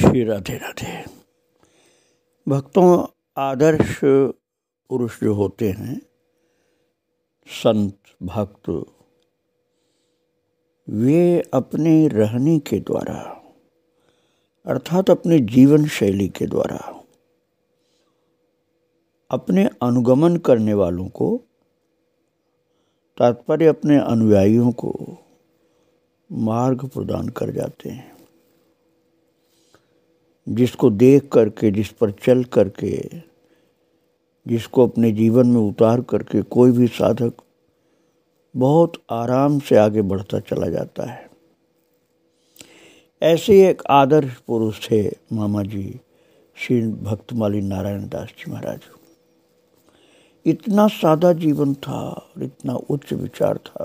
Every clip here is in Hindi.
श्री राधे राधे। भक्तों, आदर्श पुरुष जो होते हैं, संत भक्त, वे अपने रहने के द्वारा अर्थात अपने जीवन शैली के द्वारा अपने अनुगमन करने वालों को, तात्पर्य अपने अनुयायियों को मार्ग प्रदान कर जाते हैं। जिसको देख करके, जिस पर चल करके, जिसको अपने जीवन में उतार करके कोई भी साधक बहुत आराम से आगे बढ़ता चला जाता है। ऐसे एक आदर्श पुरुष थे मामा जी श्री भक्तमाली नारायण दास जी महाराज। इतना सादा जीवन था और इतना उच्च विचार था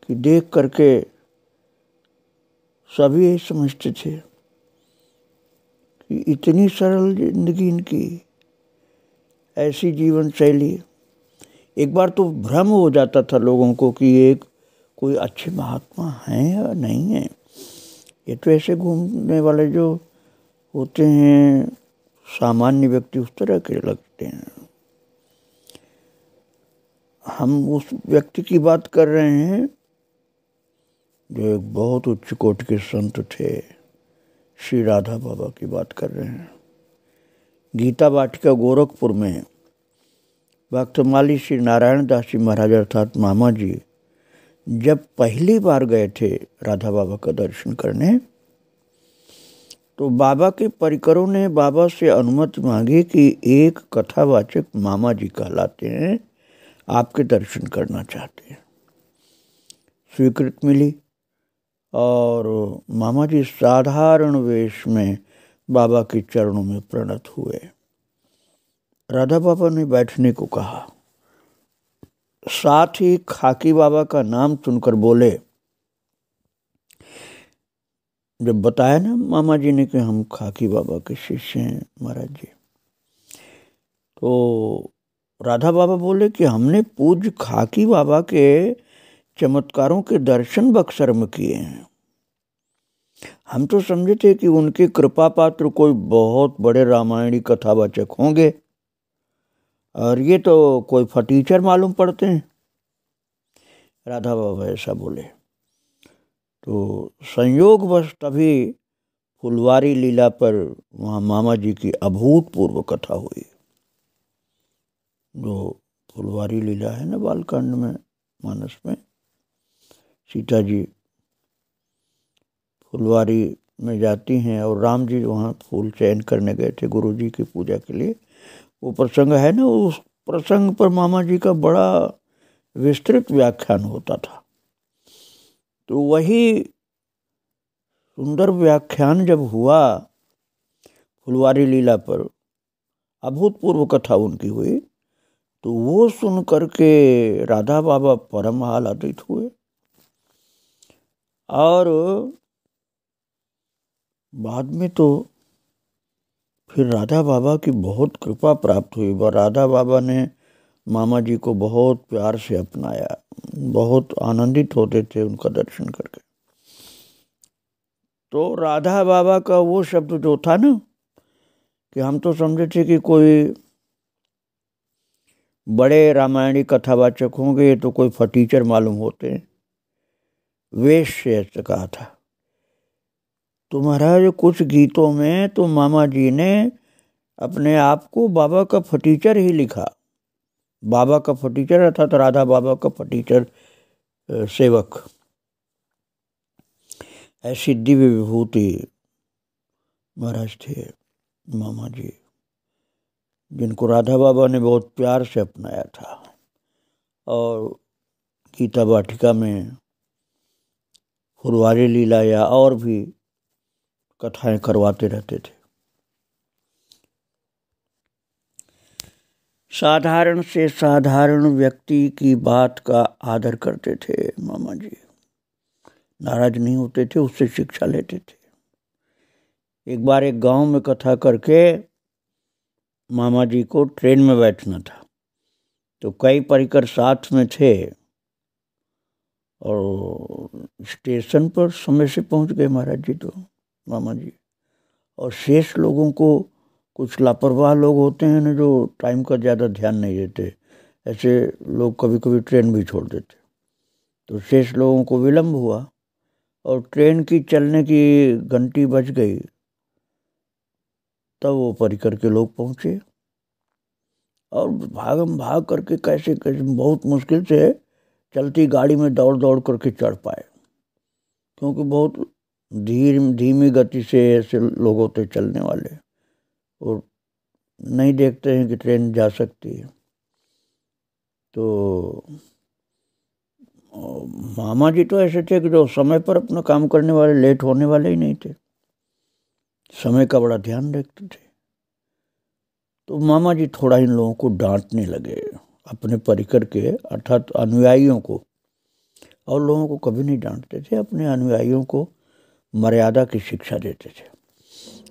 कि देख करके सभी यही समझते थे कि इतनी सरल जिंदगी इनकी, ऐसी जीवन शैली। एक बार तो भ्रम हो जाता था लोगों को कि ये कोई अच्छे महात्मा हैं या नहीं है। ये तो ऐसे घूमने वाले जो होते हैं सामान्य व्यक्ति, उस तरह के लगते हैं। हम उस व्यक्ति की बात कर रहे हैं जो एक बहुत उच्च कोटि के संत थे, श्री राधा बाबा की बात कर रहे हैं। गीता वाटिका गोरखपुर में भक्तमाली श्री नारायण दास जी महाराज अर्थात मामा जी जब पहली बार गए थे राधा बाबा का दर्शन करने, तो बाबा के परिकरों ने बाबा से अनुमति मांगी कि एक कथावाचक मामा जी कहलाते हैं, आपके दर्शन करना चाहते हैं। स्वीकृति मिली और मामा जी साधारण वेश में बाबा के चरणों में प्रणत हुए। राधा बाबा ने बैठने को कहा, साथ ही खाकी बाबा का नाम सुनकर बोले। जब बताया ना मामा जी ने कि हम खाकी बाबा के शिष्य हैं महाराज जी, तो राधा बाबा बोले कि हमने पूज्य खाकी बाबा के चमत्कारों के दर्शन बक्सर में किए हैं। हम तो समझे थे कि उनके कृपा पात्र कोई बहुत बड़े रामायणी कथावाचक होंगे, और ये तो कोई फटीचर मालूम पड़ते हैं। राधा बाबा ऐसा बोले तो संयोगवश तभी फुलवारी लीला पर वहाँ मामा जी की अभूतपूर्व कथा हुई। जो फुलवारी लीला है ना बालकांड में, मानस में, सीता जी फुलवारी में जाती हैं और राम जी वहाँ फूल चयन करने गए थे गुरु जी की पूजा के लिए। वो प्रसंग है ना, उस प्रसंग पर मामा जी का बड़ा विस्तृत व्याख्यान होता था। तो वही सुंदर व्याख्यान जब हुआ फुलवारी लीला पर, अभूतपूर्व कथा उनकी हुई, तो वो सुन करके राधा बाबा परम आह्लादित हुए। और बाद में तो फिर राधा बाबा की बहुत कृपा प्राप्त हुई। राधा बाबा ने मामा जी को बहुत प्यार से अपनाया, बहुत आनंदित होते थे उनका दर्शन करके। तो राधा बाबा का वो शब्द जो था ना कि हम तो समझे थे कि कोई बड़े रामायणी कथावाचक होंगे, तो कोई फटीचर मालूम होते हैं, वेश से ऐसा कहा था। तो महाराज कुछ गीतों में तो मामा जी ने अपने आप को बाबा का फटीचर ही लिखा। बाबा का फटीचर अर्थात राधा बाबा का फटीचर सेवक। ऐसी दिव्य विभूति महाराज थे मामा जी, जिनको राधा बाबा ने बहुत प्यार से अपनाया था और गीता वाटिका में फुलवारी लीला या और भी कथाएं करवाते रहते थे। साधारण से साधारण व्यक्ति की बात का आदर करते थे मामा जी, नाराज नहीं होते थे, उससे शिक्षा लेते थे। एक बार एक गांव में कथा करके मामा जी को ट्रेन में बैठना था, तो कई परिकर साथ में थे और स्टेशन पर समय से पहुंच गए महाराज जी। तो मामा जी और शेष लोगों को, कुछ लापरवाह लोग होते हैं ना जो टाइम का ज़्यादा ध्यान नहीं देते, ऐसे लोग कभी कभी ट्रेन भी छोड़ देते। तो शेष लोगों को विलम्ब हुआ और ट्रेन की चलने की घंटी बज गई, तब वो परिकर के लोग पहुंचे और भागम भाग करके कैसे कैसे बहुत मुश्किल से चलती गाड़ी में दौड़ दौड़ करके चढ़ पाए, क्योंकि बहुत धीमी गति से ऐसे लोग होते चलने वाले और नहीं देखते हैं कि ट्रेन जा सकती है। तो मामा जी तो ऐसे थे कि जो समय पर अपना काम करने वाले, लेट होने वाले ही नहीं थे, समय का बड़ा ध्यान रखते थे। तो मामा जी थोड़ा इन लोगों को डांटने लगे, अपने परिकर के अर्थात अनुयायियों को। और लोगों को कभी नहीं डांटते थे, अपने अनुयायियों को मर्यादा की शिक्षा देते थे।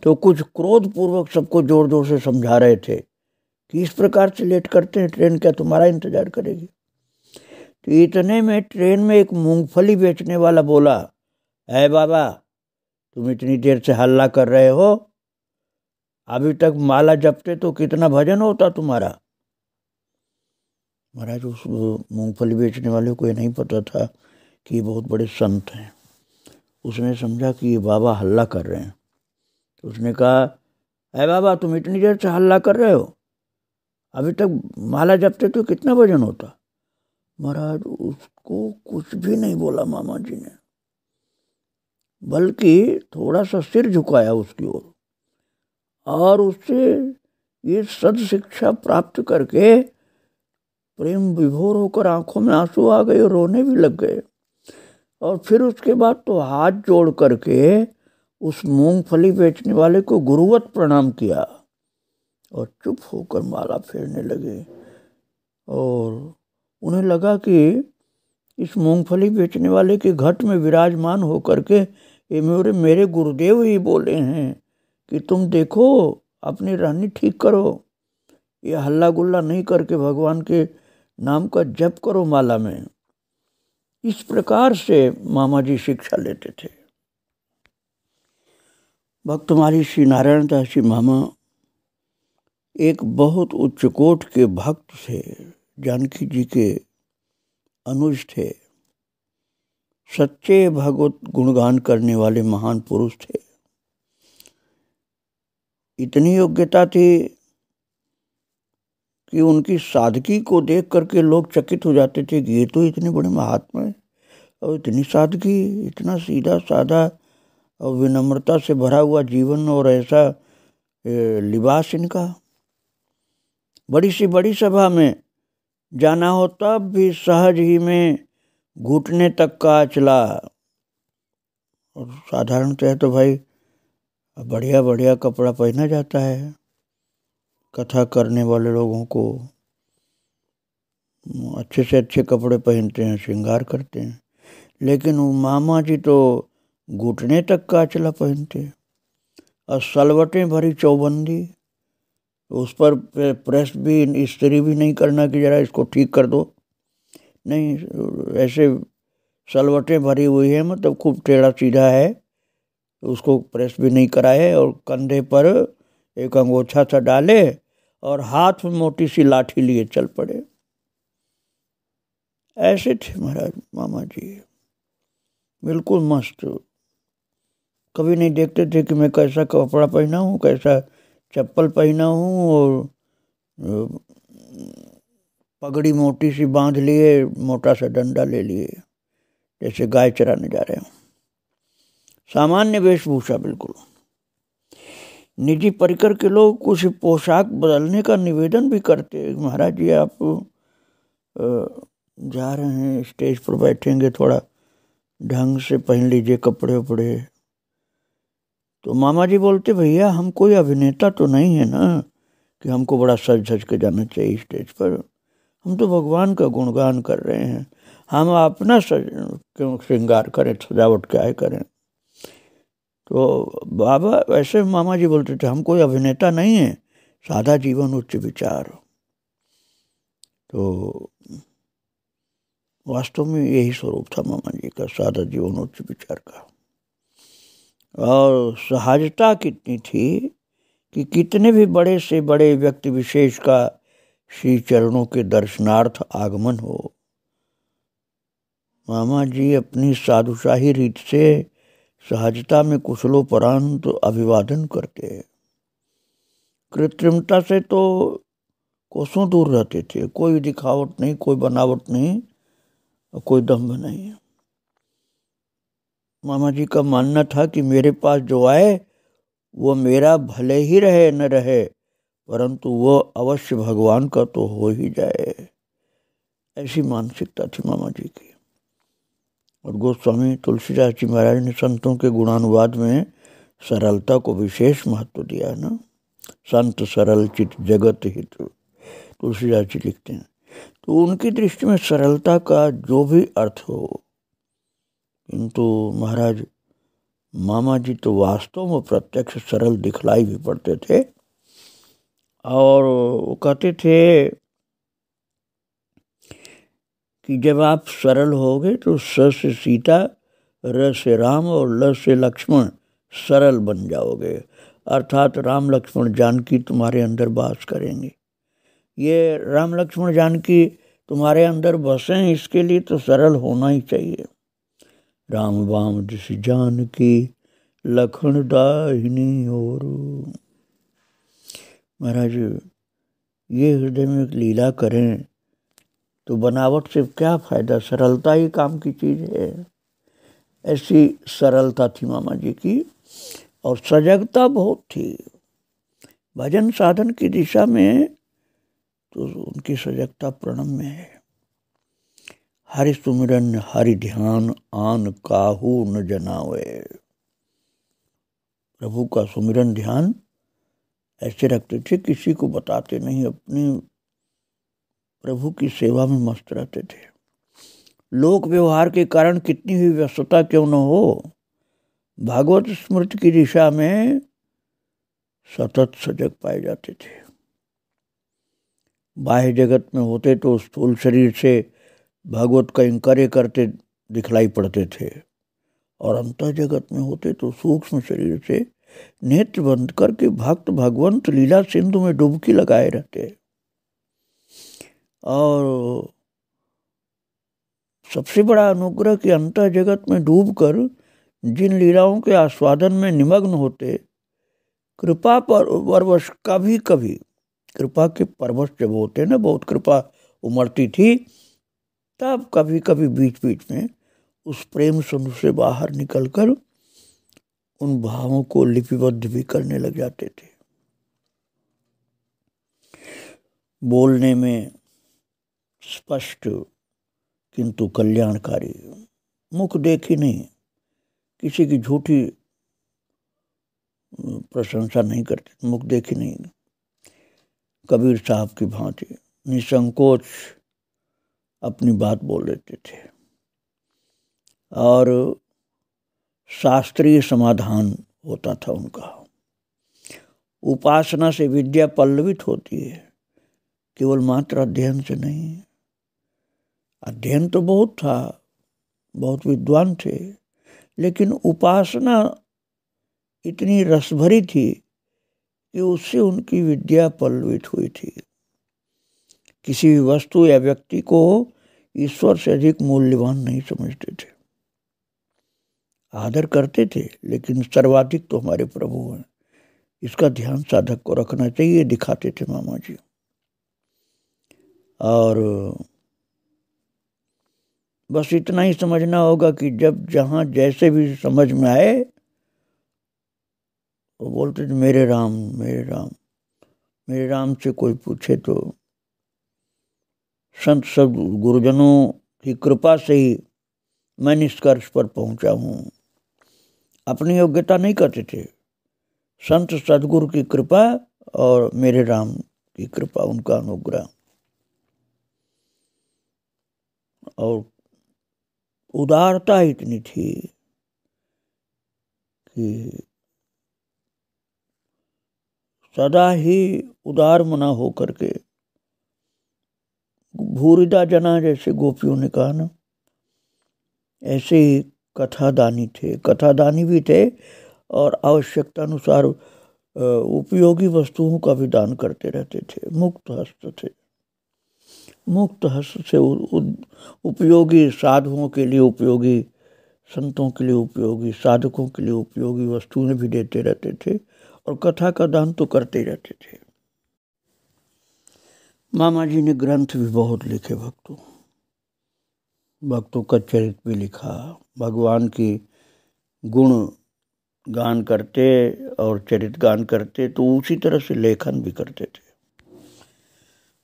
तो कुछ क्रोध पूर्वक सबको जोर जोर से समझा रहे थे कि इस प्रकार से लेट करते हैं, ट्रेन क्या तुम्हारा इंतजार करेगी। तो इतने में ट्रेन में एक मूंगफली बेचने वाला बोला, है बाबा, तुम इतनी देर से हल्ला कर रहे हो, अभी तक माला जपते तो कितना भजन होता तुम्हारा। महाराज उस मूंगफली बेचने वाले को ये नहीं पता था कि ये बहुत बड़े संत हैं। उसने समझा कि ये बाबा हल्ला कर रहे हैं, तो उसने कहा, अरे बाबा, तुम इतनी देर से हल्ला कर रहे हो, अभी तक माला जपते तो कितना भजन होता। महाराज उसको कुछ भी नहीं बोला मामा जी ने, बल्कि थोड़ा सा सिर झुकाया उसकी ओर और उससे ये सद शिक्षा प्राप्त करके प्रेम विभोर होकर आंखों में आंसू आ गए और रोने भी लग गए। और फिर उसके बाद तो हाथ जोड़ करके उस मूंगफली बेचने वाले को गुरुवत प्रणाम किया और चुप होकर माला फेरने लगे। और उन्हें लगा कि इस मूंगफली बेचने वाले के घट में विराजमान होकर के ये मेरे गुरुदेव ही बोले हैं कि तुम देखो, अपनी रहनी ठीक करो, ये हल्ला गुल्ला नहीं करके भगवान के नाम का जप करो माला में। इस प्रकार से मामा जी शिक्षा लेते थे। भक्त हमारी श्री नारायण दास जी मामा एक बहुत उच्च कोट के भक्त थे, जानकी जी के अनुज थे, सच्चे भगवत गुणगान करने वाले महान पुरुष थे। इतनी योग्यता थी कि उनकी सादगी को देख करके लोग चकित हो जाते थे कि ये तो इतने बड़े महात्मा हैं और इतनी सादगी, इतना सीधा साधा और विनम्रता से भरा हुआ जीवन और ऐसा लिबास इनका। बड़ी सी बड़ी सभा में जाना हो तब भी सहज ही में घुटने तक का चला। और साधारणतः तो भाई बढ़िया बढ़िया कपड़ा पहना जाता है, कथा करने वाले लोगों को अच्छे से अच्छे कपड़े पहनते हैं, श्रृंगार करते हैं, लेकिन वो मामा जी तो घुटने तक का अचला पहनते और सलवटें भरी चौबंदी, उस पर प्रेस भी, इस्त्री भी नहीं करना कि जरा इसको ठीक कर दो, नहीं, ऐसे सलवटें भरी हुई है, मतलब खूब टेढ़ा सीधा है, उसको प्रेस भी नहीं कराए और कंधे पर एक अंगोछा सा डाले और हाथ में मोटी सी लाठी लिए चल पड़े। ऐसे थे महाराज मामा जी, बिल्कुल मस्त। कभी नहीं देखते थे कि मैं कैसा कपड़ा पहना हूँ, कैसा चप्पल पहना हूँ और पगड़ी मोटी सी बांध लिए, मोटा सा डंडा ले लिए, जैसे गाय चराने जा रहे हो। सामान्य वेशभूषा बिल्कुल। निजी परिकर के लोग कुछ पोशाक बदलने का निवेदन भी करते, महाराज जी आप जा रहे हैं, स्टेज पर बैठेंगे, थोड़ा ढंग से पहन लीजिए कपड़े उपड़े। तो मामा जी बोलते, भैया हम कोई अभिनेता तो नहीं है ना कि हमको बड़ा सज धज के जाना चाहिए स्टेज पर, हम तो भगवान का गुणगान कर रहे हैं, हम अपना क्यों श्रृंगार करें, सजावट क्या है करें। तो बाबा वैसे मामा जी बोलते थे, हम कोई अभिनेता नहीं है, सादा जीवन उच्च विचार। तो वास्तव में यही स्वरूप था मामा जी का, सादा जीवन उच्च विचार का। और सहजता कितनी थी कि कितने भी बड़े से बड़े व्यक्ति विशेष का श्री चरणों के दर्शनार्थ आगमन हो, मामा जी अपनी साधुशाही रीत से सहजता में कुशलोपरांत अभिवादन करते हैं। कृत्रिमता से तो कोसों दूर रहते थे। कोई दिखावट नहीं, कोई बनावट नहीं और कोई दम्भ नहीं। मामा जी का मानना था कि मेरे पास जो आए वो मेरा भले ही रहे न रहे, परंतु वो अवश्य भगवान का तो हो ही जाए। ऐसी मानसिकता थी मामा जी की। और गोस्वामी तुलसीदास जी महाराज ने संतों के गुणानुवाद में सरलता को विशेष महत्व दिया है ना। संत सरल चित जगत हित, तुलसीदास जी लिखते हैं। तो उनकी दृष्टि में सरलता का जो भी अर्थ हो, किंतु महाराज मामा जी तो वास्तव में प्रत्यक्ष सरल दिखलाई भी पड़ते थे। और वो कहते थे कि जब आप सरल होगे तो स से सीता, र से राम और ल से लक्ष्मण सरल बन जाओगे। अर्थात राम लक्ष्मण जानकी तुम्हारे अंदर वास करेंगे। ये राम लक्ष्मण जानकी तुम्हारे अंदर बसें, इसके लिए तो सरल होना ही चाहिए। राम वाम दिस जानकी लखन दाहिनी ओर। महाराज ये हृदय में एक लीला करें तो बनावट से क्या फायदा, सरलता ही काम की चीज है। ऐसी सरलता थी मामा जी की। और सजगता बहुत थी भजन साधन की दिशा में, तो उनकी सजगता प्रणम्य है। हरि सुमिरन हरि ध्यान आन काहू न जनावे। प्रभु का सुमिरन ध्यान ऐसे रखते थे, किसी को बताते नहीं, अपनी प्रभु की सेवा में मस्त रहते थे। लोक व्यवहार के कारण कितनी भी व्यस्तता क्यों न हो, भागवत स्मृति की दिशा में सतत सजग पाए जाते थे। बाह्य जगत में होते तो स्थूल शरीर से भागवत का इंकार्य करते दिखलाई पड़ते थे, और अंतर जगत में होते तो सूक्ष्म शरीर से नेत्र बंद करके भक्त भगवंत लीला सिंधु में डुबकी लगाए रहते। और सबसे बड़ा अनुग्रह कि अंतर जगत में डूबकर जिन लीलाओं के आस्वादन में निमग्न होते, कृपा पर परवश कभी कभी, कृपा के परवश जब होते ना, बहुत कृपा उमड़ती थी, तब कभी कभी बीच बीच में उस प्रेम सिंधु से बाहर निकलकर उन भावों को लिपिबद्ध भी करने लग जाते थे। बोलने में स्पष्ट किंतु कल्याणकारी, मुख देखी नहीं, किसी की झूठी प्रशंसा नहीं करते, मुख देखी नहीं, कबीर साहब की भांति निसंकोच अपनी बात बोल देते थे। और शास्त्रीय समाधान होता था उनका। उपासना से विद्या पल्लवित होती है, केवल मात्र अध्ययन से नहीं। अध्ययन तो बहुत था, बहुत विद्वान थे, लेकिन उपासना इतनी रसभरी थी कि उससे उनकी विद्या पल्लवित हुई थी। किसी भी वस्तु या व्यक्ति को ईश्वर से अधिक मूल्यवान नहीं समझते थे। आदर करते थे, लेकिन सर्वाधिक तो हमारे प्रभु हैं, इसका ध्यान साधक को रखना चाहिए, दिखाते थे मामा जी। और बस इतना ही समझना होगा कि जब जहाँ जैसे भी समझ में आए, वो बोलते थे मेरे राम मेरे राम। मेरे राम से कोई पूछे तो संत सब गुरुजनों की कृपा से ही मैं निष्कर्ष पर पहुंचा हूँ। अपनी योग्यता नहीं करते थे, संत सदगुरु की कृपा और मेरे राम की कृपा, उनका अनुग्रह। और उदारता इतनी थी कि सदा ही उदार मना हो करके, भूरिदा जना जैसे गोपियों ने कहा ना, ऐसे ही कथादानी थे। कथादानी भी थे और आवश्यकता अनुसार उपयोगी वस्तुओं का भी दान करते रहते थे। मुक्त हस्त थे। मुक्त हस्त से उपयोगी साधुओं के लिए उपयोगी, संतों के लिए उपयोगी, साधकों के लिए उपयोगी वस्तुएं भी देते रहते थे और कथा का दान तो करते रहते थे। मामा जी ने ग्रंथ भी बहुत लिखे, भक्तों का चरित्र भी लिखा, भगवान की गुण गान करते और चरित्र गान करते तो उसी तरह से लेखन भी करते थे।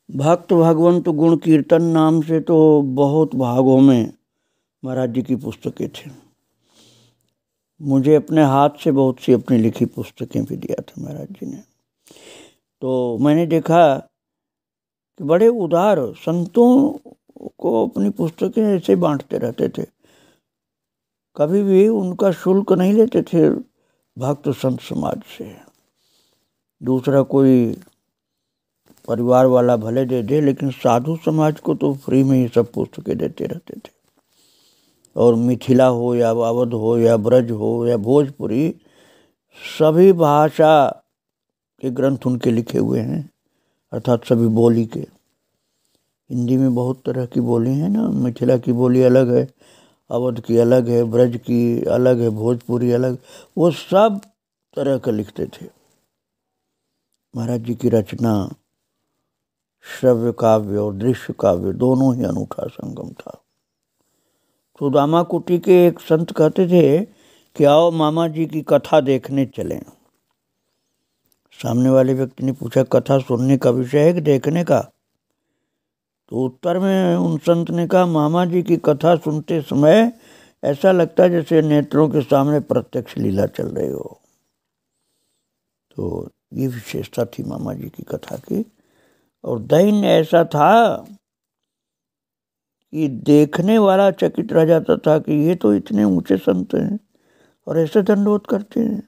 भक्त भगवंत गुण कीर्तन नाम से तो बहुत भागों में महाराज जी की पुस्तकें थी। मुझे अपने हाथ से बहुत सी अपनी लिखी पुस्तकें भी दिया था महाराज जी ने। तो मैंने देखा कि बड़े उदार संतों को अपनी पुस्तकें ऐसे बांटते रहते थे, कभी भी उनका शुल्क नहीं लेते थे भक्त संत समाज से। दूसरा कोई परिवार वाला भले दे दे, लेकिन साधु समाज को तो फ्री में ही सब पुस्तकें देते रहते थे। और मिथिला हो या अवध हो या ब्रज हो या भोजपुरी, सभी भाषा के ग्रंथ उनके लिखे हुए हैं, अर्थात सभी बोली के। हिंदी में बहुत तरह की बोली है ना, मिथिला की बोली अलग है, अवध की अलग है, ब्रज की अलग है, भोजपुरी अलग, वो सब तरह का लिखते थे। महाराज जी की रचना श्रव्य काव्य और दृश्य काव्य दोनों ही अनूठा संगम था। सुदामा कुटी के एक संत कहते थे कि आओ मामा जी की कथा देखने चलें। सामने वाले व्यक्ति ने पूछा, कथा सुनने का विषय है कि देखने का? तो उत्तर में उन संत ने कहा, मामा जी की कथा सुनते समय ऐसा लगता है जैसे नेत्रों के सामने प्रत्यक्ष लीला चल रही हो। तो ये विशेषता थी मामा जी की कथा की। और दैन्य ऐसा था कि देखने वाला चकित रह जाता था कि ये तो इतने ऊंचे संत हैं और ऐसे दंडवत करते हैं।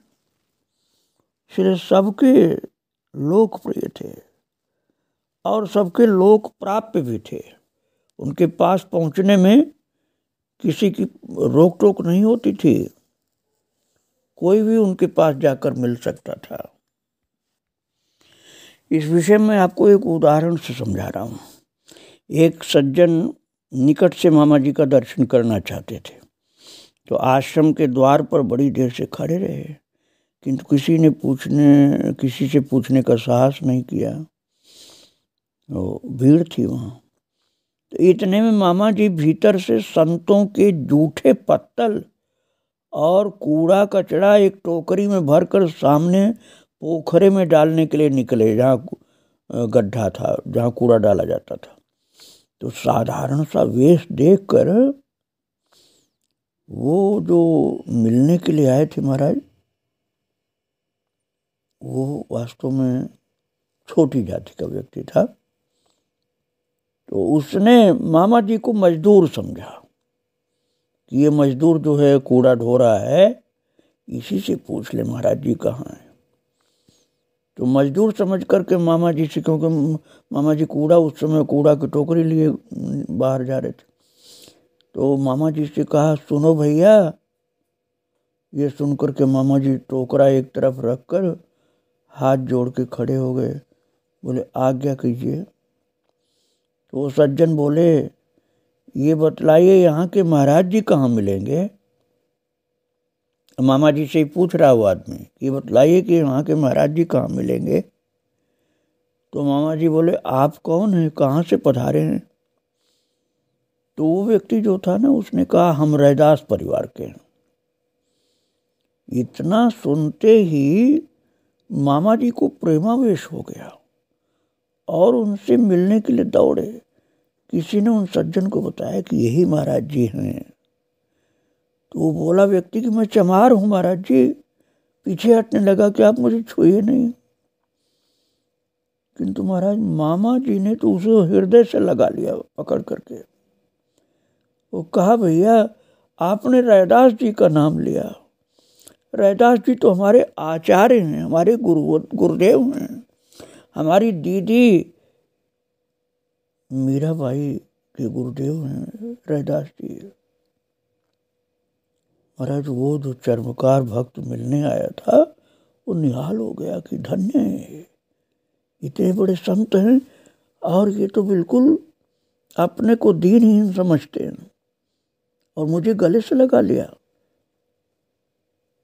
इसलिए सबके लोकप्रिय थे और सबके लोक प्राप्य भी थे। उनके पास पहुंचने में किसी की रोक टोक नहीं होती थी, कोई भी उनके पास जाकर मिल सकता था। इस विषय में आपको एक उदाहरण से समझा रहा हूँ। एक सज्जन निकट से मामा जी का दर्शन करना चाहते थे, तो आश्रम के द्वार पर बड़ी देर से खड़े रहे, किंतु किसी से पूछने का साहस नहीं किया। तो भीड़ थी वहाँ। तो इतने में मामा जी भीतर से संतों के जूठे पत्तल और कूड़ा कचरा एक टोकरी में भरकर सामने पोखरे में डालने के लिए निकले, जहाँ गड्ढा था, जहाँ कूड़ा डाला जाता था। तो साधारण सा वेश देखकर वो जो मिलने के लिए आए थे महाराज, वो वास्तव में छोटी जाति का व्यक्ति था। तो उसने मामा जी को मजदूर समझा कि ये मजदूर जो है कूड़ा ढो रहा है, इसी से पूछ ले महाराज जी कहाँ हैं। तो मजदूर समझ करके मामा जी से, क्योंकि मामा जी उस समय कूड़ा की टोकरी लिए बाहर जा रहे थे, तो मामा जी से कहा, सुनो भैया। ये सुनकर के मामा जी टोकरा एक तरफ रखकर हाथ जोड़ के खड़े हो गए, बोले आज्ञा कीजिए। तो वो सज्जन बोले, ये बतलाइए यहाँ के महाराज जी कहाँ मिलेंगे? मामा जी से ही पूछ रहा वो आदमी, ये बतलाइए कि वहाँ के महाराज जी कहाँ मिलेंगे? तो मामा जी बोले, आप कौन हैं, कहाँ से पधारे हैं? तो वो व्यक्ति जो था ना, उसने कहा, हम रैदास परिवार के हैं। इतना सुनते ही मामा जी को प्रेमावेश हो गया और उनसे मिलने के लिए दौड़े। किसी ने उन सज्जन को बताया कि यही महाराज जी हैं। तो वो बोला व्यक्ति कि मैं चमार हूँ महाराज जी। पीछे हटने लगा कि आप मुझे छुए नहीं। किंतु महाराज मामा जी ने तो उसे हृदय से लगा लिया पकड़ करके। वो कहा, भैया आपने रैदास जी का नाम लिया। रैदास जी तो हमारे आचार्य हैं, हमारे गुरुदेव हैं। हमारी दीदी मीराबाई के गुरुदेव हैं रैदास जी। महाराज वो जो चर्मकार भक्त मिलने आया था वो निहाल हो गया कि धन्य है, इतने बड़े संत हैं और ये तो बिल्कुल अपने को दीनहीन समझते हैं और मुझे गले से लगा लिया।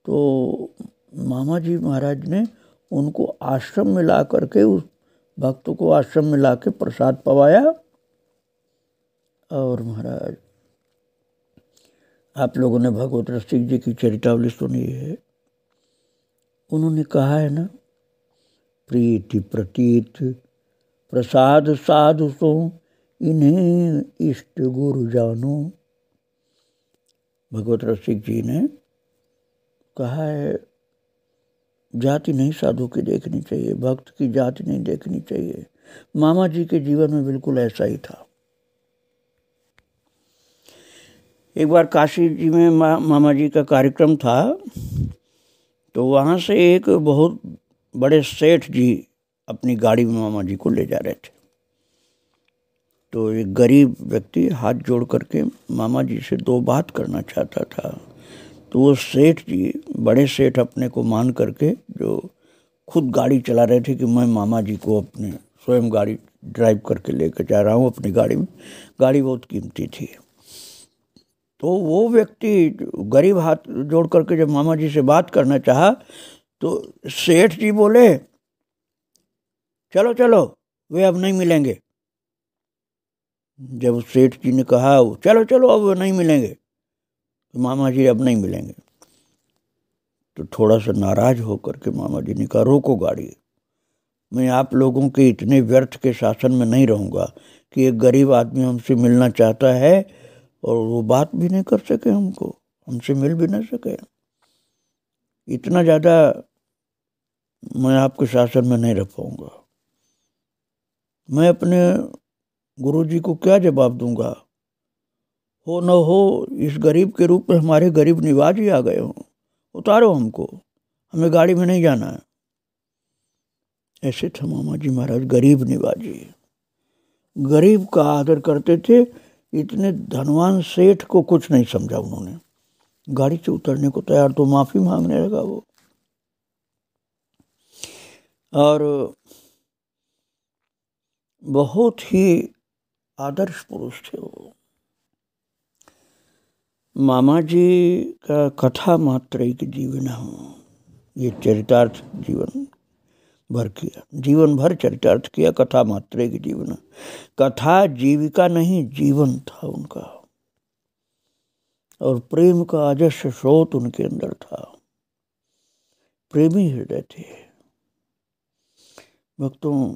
तो मामा जी महाराज ने उनको आश्रम में ला करके, उस भक्त को आश्रम में ला के प्रसाद पवाया। और महाराज आप लोगों ने भगवत रसिक जी की चरितावली सुनी है, उन्होंने कहा है ना, प्रीति प्रतीत प्रसाद साधु सो इन्हें इष्ट गुरु जानो। भगवत रसिक जी ने कहा है जाति नहीं साधु की देखनी चाहिए, भक्त की जाति नहीं देखनी चाहिए। मामा जी के जीवन में बिल्कुल ऐसा ही था। एक बार काशी जी में मामा जी का कार्यक्रम था, तो वहाँ से एक बहुत बड़े सेठ जी अपनी गाड़ी में मामा जी को ले जा रहे थे। तो एक गरीब व्यक्ति हाथ जोड़ करके मामा जी से दो बात करना चाहता था। तो वो सेठ जी, बड़े सेठ अपने को मान करके, जो खुद गाड़ी चला रहे थे कि मैं मामा जी को अपने स्वयं गाड़ी ड्राइव करके लेकर जा रहा हूँ अपनी गाड़ी में, गाड़ी बहुत कीमती थी। तो वो व्यक्ति गरीब हाथ जोड़ करके जब मामा जी से बात करना चाहा तो सेठ जी बोले चलो चलो वे अब नहीं मिलेंगे। जब सेठ जी ने कहा चलो चलो अब वे नहीं मिलेंगे, तो मामा जी अब नहीं मिलेंगे, तो थोड़ा सा नाराज होकर के मामा जी ने कहा रोको गाड़ी, मैं आप लोगों के इतने व्यर्थ के शासन में नहीं रहूँगा कि एक गरीब आदमी हमसे मिलना चाहता है और वो बात भी नहीं कर सके, हमसे मिल भी नहीं सके। इतना ज़्यादा मैं आपके शासन में नहीं रह पाऊँगा। मैं अपने गुरुजी को क्या जवाब दूंगा? हो न हो इस गरीब के रूप में हमारे गरीब निवाज ही आ गए हों, उतारो हमको, हमें गाड़ी में नहीं जाना है। ऐसे थे मामा जी महाराज, गरीब निवाजी, गरीब का आदर करते थे। इतने धनवान सेठ को कुछ नहीं समझा उन्होंने, गाड़ी से उतरने को तैयार, तो माफी मांगने लगा वो। और बहुत ही आदर्श पुरुष थे वो। मामा जी का कथा मात्र एक जीवन हो, ये चरितार्थ जीवन भर चरितार्थ किया, कथा मात्र एक जीवन। कथा जीविका नहीं जीवन था उनका, और प्रेम का अजस्र स्रोत उनके अंदर था, प्रेमी हृदय थे। भक्तों,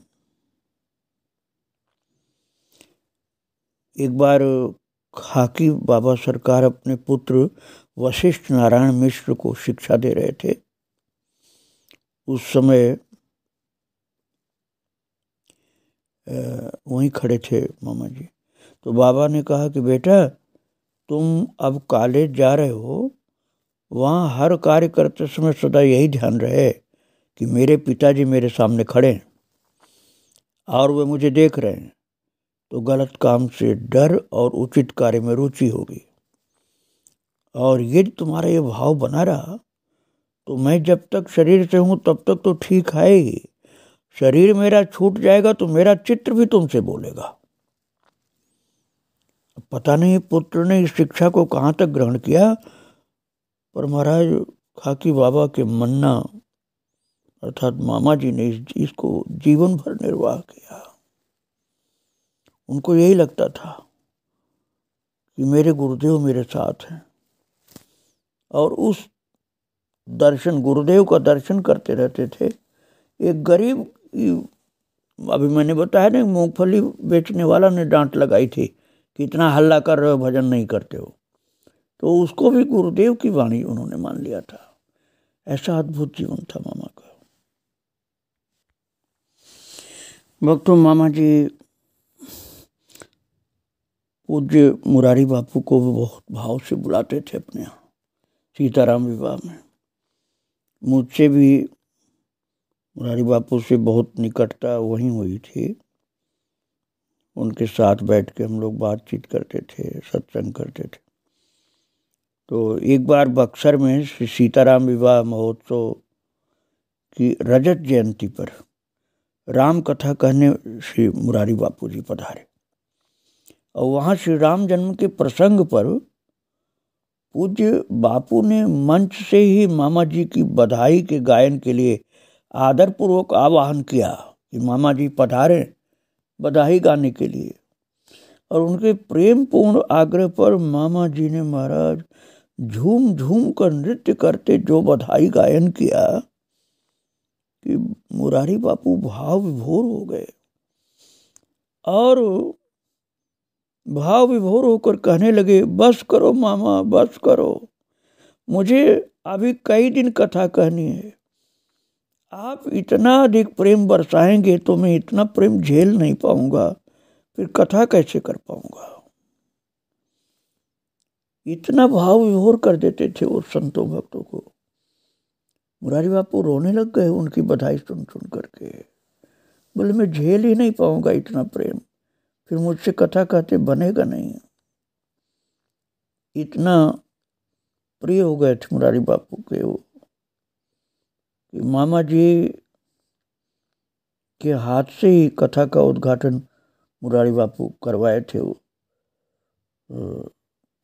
एक बार खाकी बाबा सरकार अपने पुत्र वशिष्ठ नारायण मिश्र को शिक्षा दे रहे थे। उस समय वहीं खड़े थे मामा जी। तो बाबा ने कहा कि बेटा तुम अब कॉलेज जा रहे हो, वहाँ हर कार्य करते समय सदा यही ध्यान रहे कि मेरे पिताजी मेरे सामने खड़े हैं और वे मुझे देख रहे हैं, तो गलत काम से डर और उचित कार्य में रुचि होगी। और ये तुम्हारा ये भाव बना रहा तो मैं जब तक शरीर से हूँ तब तक तो ठीक है ही, शरीर मेरा छूट जाएगा तो मेरा चित्र भी तुमसे बोलेगा। पता नहीं पुत्र ने इस शिक्षा को कहाँ तक ग्रहण किया, पर महाराज खाकी बाबा के मन्ना अर्थात मामा जी ने इस चीज को जीवन भर निर्वाह किया। उनको यही लगता था कि मेरे गुरुदेव मेरे साथ हैं, और उस दर्शन, गुरुदेव का दर्शन करते रहते थे। एक गरीब, अभी मैंने बताया ना, मूंगफली बेचने वाला ने डांट लगाई थी कि इतना हल्ला कर रहे हो, भजन नहीं करते हो, तो उसको भी गुरुदेव की वाणी उन्होंने मान लिया था। ऐसा अद्भुत जीवन था मामा का। भक्तों, मामा जी पूज्य मुरारी बापू को भी बहुत भाव से बुलाते थे अपने यहाँ। सीताराम विवाह में मुझसे भी मुरारी बापू से बहुत निकटता वहीं हुई थी। उनके साथ बैठ के हम लोग बातचीत करते थे, सत्संग करते थे। तो एक बार बक्सर में श्री सीताराम विवाह महोत्सव की रजत जयंती पर राम कथा कहने श्री मुरारी बापू जी पधारे और वहाँ श्री राम जन्म के प्रसंग पर पूज्य बापू ने मंच से ही मामा जी की बधाई के गायन के लिए आदरपूर्वक आह्वान किया कि मामा जी पधारे बधाई गाने के लिए। और उनके प्रेम पूर्ण आग्रह पर मामा जी ने महाराज झूम झूम कर नृत्य करते जो बधाई गायन किया कि मुरारी बापू भाव विभोर हो गए और भाव विभोर होकर कहने लगे, बस करो मामा, बस करो, मुझे अभी कई दिन कथा कहनी है। आप इतना अधिक प्रेम बरसाएंगे तो मैं इतना प्रेम झेल नहीं पाऊंगा, फिर कथा कैसे कर पाऊंगा। इतना भाव विभोर कर देते थे वो संतों भक्तों को। मुरारी बापू रोने लग गए उनकी बधाई सुन सुन करके। बोले मैं झेल ही नहीं पाऊंगा इतना प्रेम, फिर मुझसे कथा कहते बनेगा नहीं। इतना प्रिय हो गए थे मुरारी बापू के वो कि मामा जी के हाथ से ही कथा का उद्घाटन मुरारी बापू करवाए थे। वो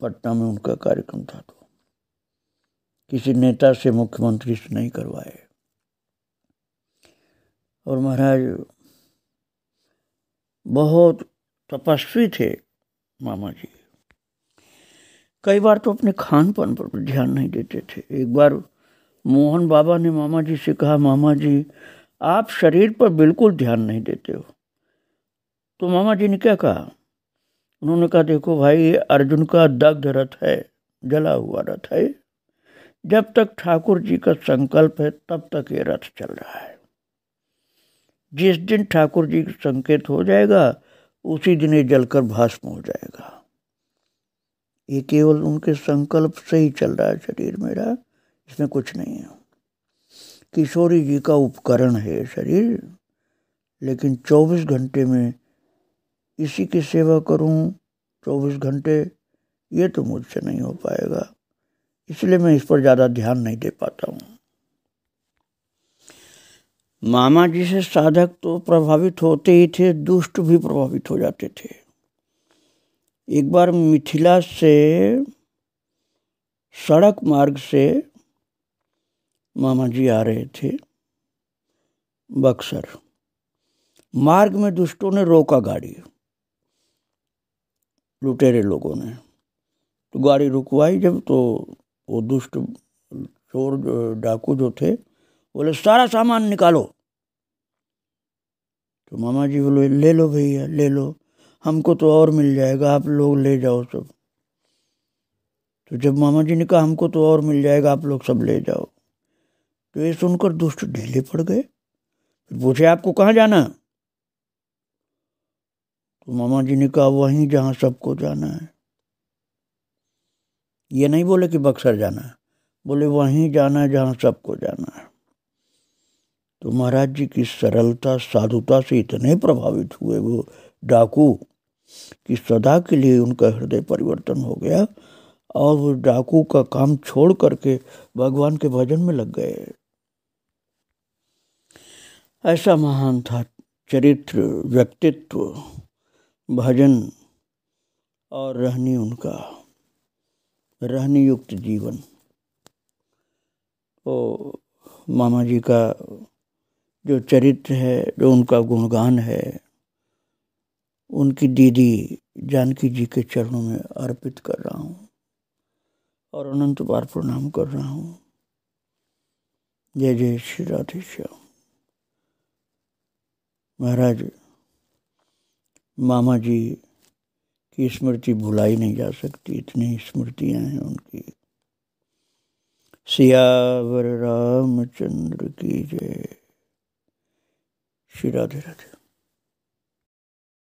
पटना में उनका कार्यक्रम था तो किसी नेता से, मुख्यमंत्री से नहीं करवाए। और महाराज बहुत तपस्वी थे मामा जी। कई बार तो अपने खान पान पर भी ध्यान नहीं देते थे। एक बार मोहन बाबा ने मामा जी से कहा, मामा जी आप शरीर पर बिल्कुल ध्यान नहीं देते हो। तो मामा जी ने क्या कहा? उन्होंने कहा, देखो भाई, अर्जुन का दग्ध रथ है, जला हुआ रथ है। जब तक ठाकुर जी का संकल्प है तब तक ये रथ चल रहा है। जिस दिन ठाकुर जी का संकेत हो जाएगा उसी दिन ये जलकर भस्म हो जाएगा। ये केवल उनके संकल्प से ही चल रहा है शरीर मेरा, इसमें कुछ नहीं है। किशोरी जी का उपकरण है शरीर, लेकिन 24 घंटे में इसी की सेवा करूं 24 घंटे, ये तो मुझसे नहीं हो पाएगा। इसलिए मैं इस पर ज़्यादा ध्यान नहीं दे पाता हूँ। मामा जी से साधक तो प्रभावित होते ही थे, दुष्ट भी प्रभावित हो जाते थे। एक बार मिथिला से सड़क मार्ग से मामा जी आ रहे थे बक्सर। मार्ग में दुष्टों ने रोका गाड़ी, लुटेरे लोगों ने। तो गाड़ी रुकवाई जब, तो वो दुष्ट चोर डाकू जो थे बोले, सारा सामान निकालो। तो मामा जी बोले, ले लो भैया, ले लो, हमको तो और मिल जाएगा, आप लोग ले जाओ सब। तो जब मामा जी ने कहा हमको तो और मिल जाएगा, आप लोग सब ले जाओ, तो ये सुनकर दुष्ट ढीले पड़ गए। फिर पूछे, आपको कहाँ जाना? तो मामा जी ने कहा, वहीं जहाँ सबको जाना है। ये नहीं बोले कि बक्सर जाना है, बोले वहीं जाना है जहाँ सबको जाना है। तो महाराज जी की सरलता, साधुता से इतने प्रभावित हुए वो डाकू कि सदा के लिए उनका हृदय परिवर्तन हो गया और वो डाकू का काम छोड़ करके भगवान के भजन में लग गए। ऐसा महान था चरित्र, व्यक्तित्व, भजन और रहनी, उनका रहनी युक्त जीवन। तो मामा जी का जो चरित्र है, जो उनका गुणगान है, उनकी दीदी जानकी जी के चरणों में अर्पित कर रहा हूँ और अनंत बार प्रणाम कर रहा हूँ। जय जय श्री राधे श्याम। महाराज मामा जी की स्मृति भुलाई नहीं जा सकती, इतनी स्मृतियाँ हैं उनकी। सियावर रामचंद्र की जय। श्री राधे राधे।